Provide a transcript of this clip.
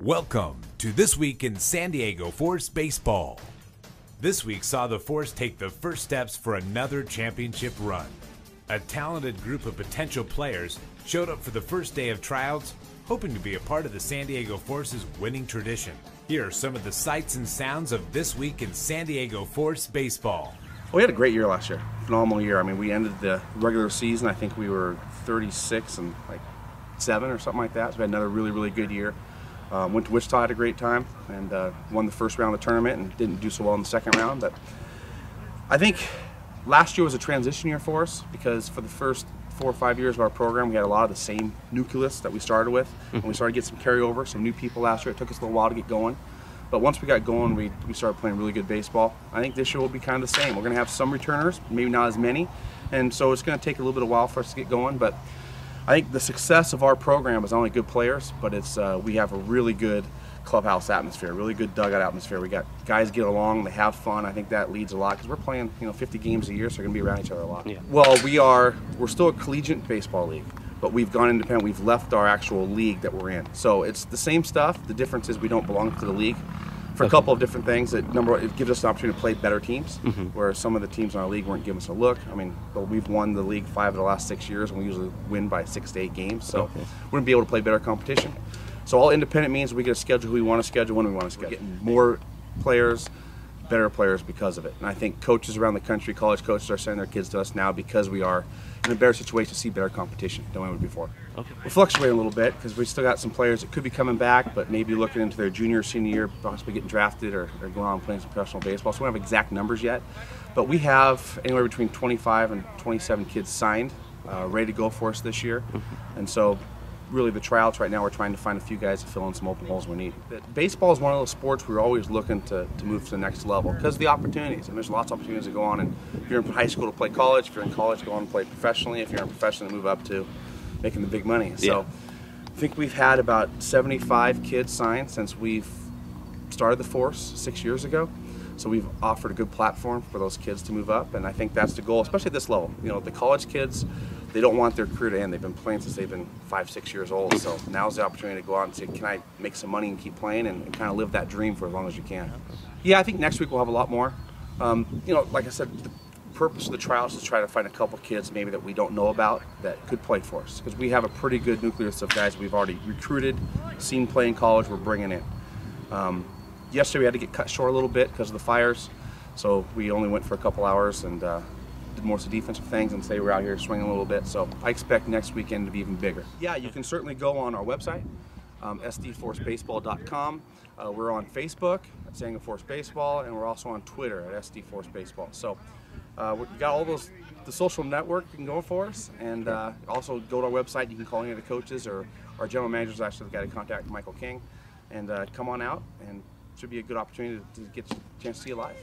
Welcome to This Week in San Diego Force Baseball. This week saw the Force take the first steps for another championship run. A talented group of potential players showed up for the first day of tryouts, hoping to be a part of the San Diego Force's winning tradition. Here are some of the sights and sounds of This Week in San Diego Force Baseball. Well, we had a great year last year, phenomenal year. I mean, we ended the regular season, I think we were 36 and like 7 or something like that. So we had another really good year. Went to Wichita, had a great time, and won the first round of the tournament and didn't do so well in the second round. But I think last year was a transition year for us because for the first 4 or 5 years of our program, we had a lot of the same nucleus that we started with. And we started to get some carryover, some new people last year. It took us a little while to get going. But once we got going, we started playing really good baseball. I think this year will be kind of the same. We're going to have some returners, maybe not as many. And so it's going to take a little bit of while for us to get going. But I think the success of our program is not only good players, but it's we have a really good clubhouse atmosphere, really good dugout atmosphere. We got guys get along, they have fun. I think that leads a lot because we're playing 50 games a year, so we're going to be around each other a lot. Yeah. Well, we're still a collegiate baseball league, but we've gone independent. We've left our actual league that we're in. So it's the same stuff. The difference is we don't belong to the league for a couple of different things. Number one, it gives us an opportunity to play better teams, where some of the teams in our league weren't giving us a look. I mean, we've won the league 5 of the last 6 years, and we usually win by 6 to 8 games. So we're going to be able to play better competition. So all independent means we get to schedule who we want to schedule when we want to schedule. We're getting more players, better players because of it. And I think coaches around the country, college coaches, are sending their kids to us now because we are in a better situation to see better competition than we were before. We're fluctuating a little bit because we still got some players that could be coming back, but maybe looking into their junior or senior year, possibly getting drafted or going on and playing some professional baseball. So we don't have exact numbers yet, but we have anywhere between 25 and 27 kids signed, ready to go for us this year. And so really the tryouts right now, we're trying to find a few guys to fill in some open holes we need. Baseball is one of those sports we're always looking to move to the next level because of the opportunities. And there's lots of opportunities to go on. And if you're in high school to play college, if you're in college to go on and play professionally, if you're in professional to move up to making the big money. So I think we've had about 75 kids signed since we've started the Force 6 years ago. So we've offered a good platform for those kids to move up, and I think that's the goal, especially at this level. The college kids, they don't want their career to end. They've been playing since they've been 5, 6 years old. So now's the opportunity to go out and say, can I make some money and keep playing and kind of live that dream for as long as you can. Yeah, I think next week we'll have a lot more. Like I said, the purpose of the trials is to try to find a couple kids maybe that we don't know about that could play for us, because we have a pretty good nucleus of guys we've already recruited, seen play in college, we're bringing in. Yesterday we had to get cut short a little bit because of the fires, so we only went for a couple hours and did more of the defensive things, and today we're out here swinging a little bit. So I expect next weekend to be even bigger. Yeah, you can certainly go on our website, sdforcebaseball.com. We're on Facebook at San Diego Force Baseball, and we're also on Twitter at sdforcebaseball. So we've got all the social network you can go for us, and also go to our website. You can call any of the coaches, or our general manager's actually the guy to contact, Michael King, and come on out, and it should be a good opportunity to get a chance to see you live.